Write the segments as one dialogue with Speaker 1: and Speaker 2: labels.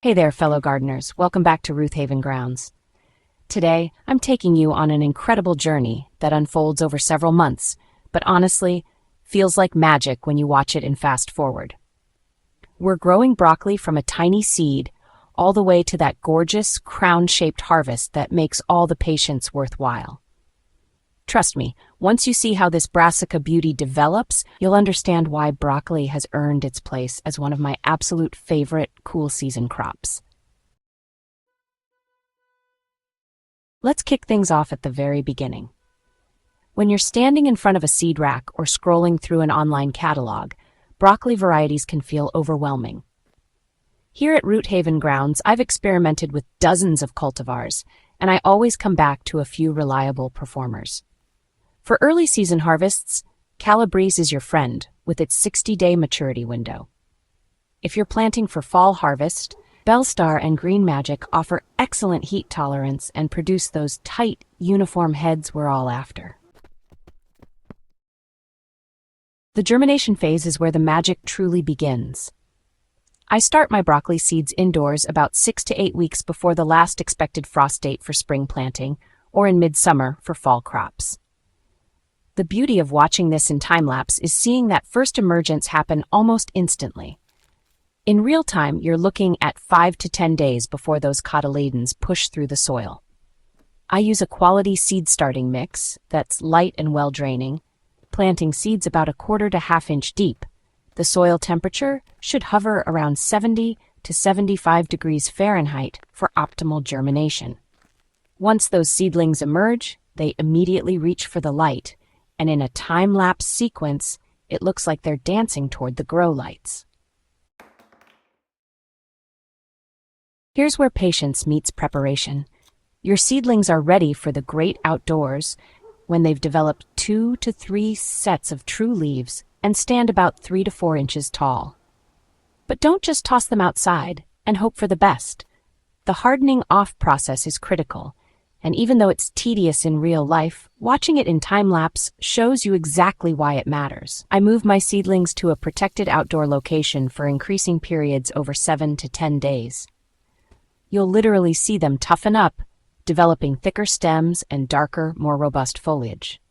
Speaker 1: Hey there, fellow gardeners. Welcome back to Ruth Haven Grounds. Today, I'm taking you on an incredible journey that unfolds over several months, but honestly, feels like magic when you watch it in fast forward. We're growing broccoli from a tiny seed all the way to that gorgeous, crown-shaped harvest that makes all the patience worthwhile. Trust me, once you see how this brassica beauty develops, you'll understand why broccoli has earned its place as one of my absolute favorite cool season crops. Let's kick things off at the very beginning. When you're standing in front of a seed rack or scrolling through an online catalog, broccoli varieties can feel overwhelming. Here at Root Haven Grounds, I've experimented with dozens of cultivars, and I always come back to a few reliable performers. For early season harvests, Calabrese is your friend with its 60-day maturity window. If you're planting for fall harvest, Belstar and Green Magic offer excellent heat tolerance and produce those tight, uniform heads we're all after. The germination phase is where the magic truly begins. I start my broccoli seeds indoors about 6 to 8 weeks before the last expected frost date for spring planting, or in midsummer for fall crops. The beauty of watching this in time-lapse is seeing that first emergence happen almost instantly. In real time, you're looking at 5 to 10 days before those cotyledons push through the soil. I use a quality seed starting mix that's light and well-draining, planting seeds about 1/4 to 1/2 inch deep. The soil temperature should hover around 70 to 75 degrees Fahrenheit for optimal germination. Once those seedlings emerge, they immediately reach for the light, and in a time-lapse sequence, it looks like they're dancing toward the grow lights. Here's where patience meets preparation. Your seedlings are ready for the great outdoors when they've developed 2 to 3 sets of true leaves and stand about 3 to 4 inches tall. But don't just toss them outside and hope for the best. The hardening off process is critical, and even though it's tedious in real life, watching it in time-lapse shows you exactly why it matters. I move my seedlings to a protected outdoor location for increasing periods over 7 to 10 days. You'll literally see them toughen up, developing thicker stems and darker, more robust foliage.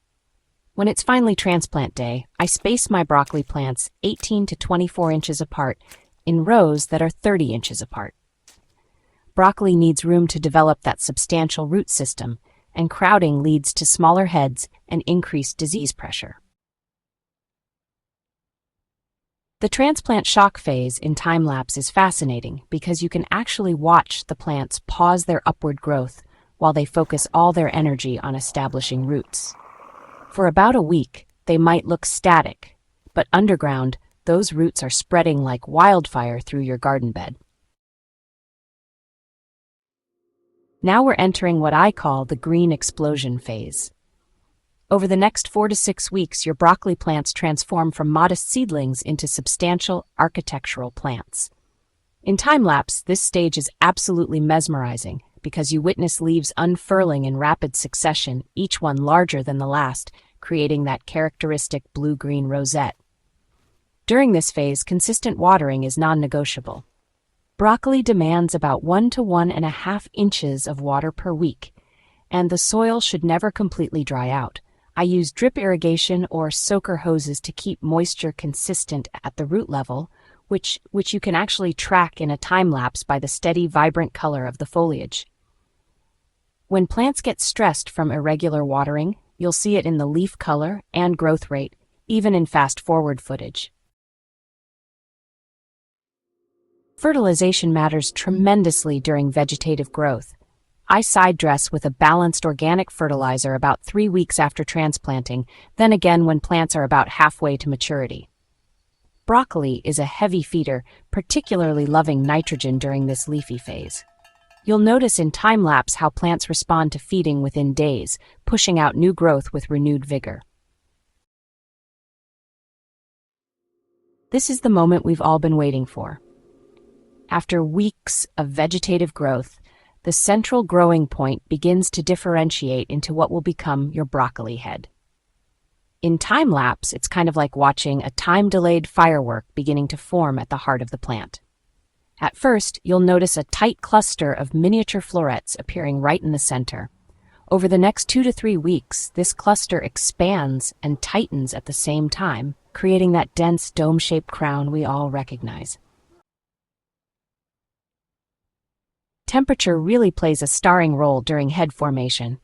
Speaker 1: When it's finally transplant day, I space my broccoli plants 18 to 24 inches apart in rows that are 30 inches apart. Broccoli needs room to develop that substantial root system, and crowding leads to smaller heads and increased disease pressure. The transplant shock phase in time-lapse is fascinating because you can actually watch the plants pause their upward growth while they focus all their energy on establishing roots. For about a week, they might look static, but underground, those roots are spreading like wildfire through your garden bed. Now we're entering what I call the green explosion phase. Over the next 4 to 6 weeks, your broccoli plants transform from modest seedlings into substantial architectural plants. In time-lapse, this stage is absolutely mesmerizing because you witness leaves unfurling in rapid succession, each one larger than the last, creating that characteristic blue-green rosette. During this phase, consistent watering is non-negotiable. Broccoli demands about 1 to 1.5 inches of water per week, and the soil should never completely dry out. I use drip irrigation or soaker hoses to keep moisture consistent at the root level, which you can actually track in a time-lapse by the steady, vibrant color of the foliage. When plants get stressed from irregular watering, you'll see it in the leaf color and growth rate, even in fast-forward footage. Fertilization matters tremendously during vegetative growth. I side dress with a balanced organic fertilizer about 3 weeks after transplanting, then again when plants are about halfway to maturity. Broccoli is a heavy feeder, particularly loving nitrogen during this leafy phase. You'll notice in time-lapse how plants respond to feeding within days, pushing out new growth with renewed vigor. This is the moment we've all been waiting for. After weeks of vegetative growth, the central growing point begins to differentiate into what will become your broccoli head. In time-lapse, it's kind of like watching a time-delayed firework beginning to form at the heart of the plant. At first, you'll notice a tight cluster of miniature florets appearing right in the center. Over the next 2 to 3 weeks, this cluster expands and tightens at the same time, creating that dense dome-shaped crown we all recognize. Temperature really plays a starring role during head formation.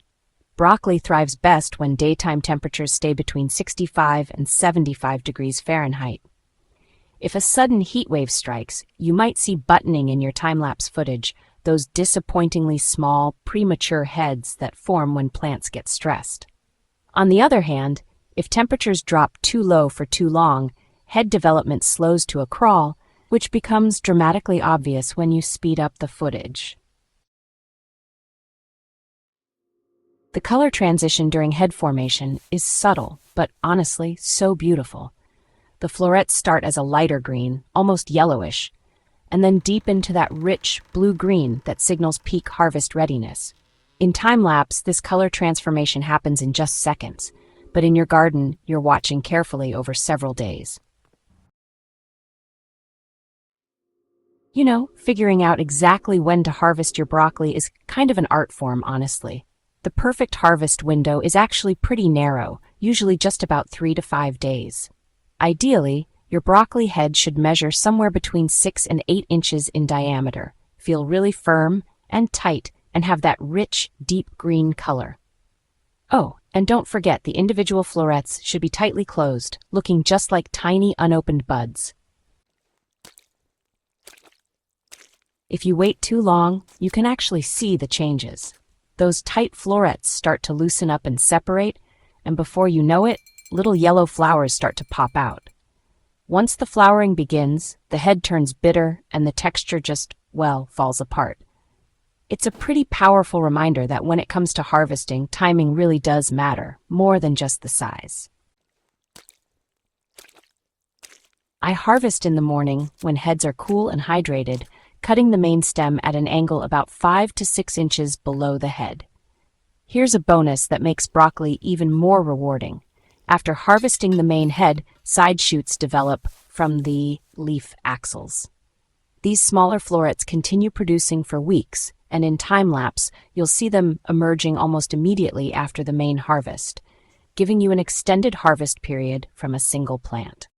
Speaker 1: Broccoli thrives best when daytime temperatures stay between 65 and 75 degrees Fahrenheit. If a sudden heat wave strikes, you might see buttoning in your time-lapse footage, those disappointingly small, premature heads that form when plants get stressed. On the other hand, if temperatures drop too low for too long, head development slows to a crawl, which becomes dramatically obvious when you speed up the footage. The color transition during head formation is subtle, but honestly so beautiful. The florets start as a lighter green, almost yellowish, and then deepen to that rich blue-green that signals peak harvest readiness. In time-lapse, this color transformation happens in just seconds, but in your garden, you're watching carefully over several days. Figuring out exactly when to harvest your broccoli is kind of an art form, honestly. The perfect harvest window is actually pretty narrow, usually just about 3 to 5 days. Ideally, your broccoli head should measure somewhere between 6 and 8 inches in diameter, feel really firm and tight, and have that rich, deep green color. Oh, and don't forget the individual florets should be tightly closed, looking just like tiny unopened buds. If you wait too long, you can actually see the changes. Those tight florets start to loosen up and separate, and before you know it, little yellow flowers start to pop out. Once the flowering begins, the head turns bitter and the texture just, falls apart. It's a pretty powerful reminder that when it comes to harvesting, timing really does matter, more than just the size. I harvest in the morning when heads are cool and hydrated, cutting the main stem at an angle about 5 to 6 inches below the head. Here's a bonus that makes broccoli even more rewarding. After harvesting the main head, side shoots develop from the leaf axils. These smaller florets continue producing for weeks, and in time-lapse, you'll see them emerging almost immediately after the main harvest, giving you an extended harvest period from a single plant.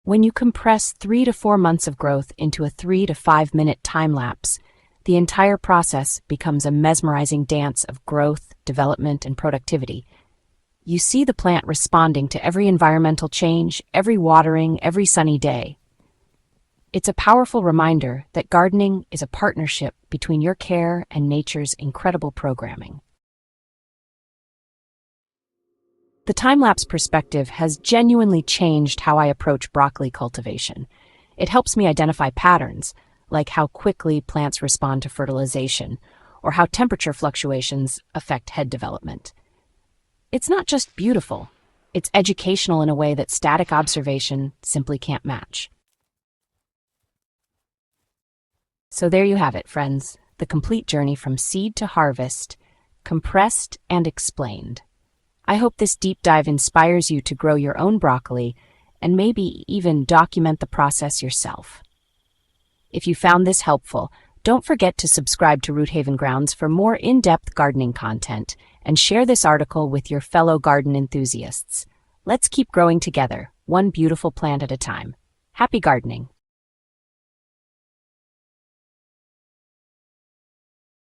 Speaker 1: When you compress 3 to 4 months of growth into a 3 to 5 minute time-lapse, the entire process becomes a mesmerizing dance of growth, development, and productivity. You see the plant responding to every environmental change, every watering, every sunny day. It's a powerful reminder that gardening is a partnership between your care and nature's incredible programming. The time-lapse perspective has genuinely changed how I approach broccoli cultivation. It helps me identify patterns, like how quickly plants respond to fertilization, or how temperature fluctuations affect head development. It's not just beautiful, it's educational in a way that static observation simply can't match. So there you have it, friends, the complete journey from seed to harvest, compressed and explained. I hope this deep dive inspires you to grow your own broccoli and maybe even document the process yourself. If you found this helpful, don't forget to subscribe to Root Haven Grounds for more in-depth gardening content and share this article with your fellow garden enthusiasts. Let's keep growing together, one beautiful plant at a time. Happy gardening!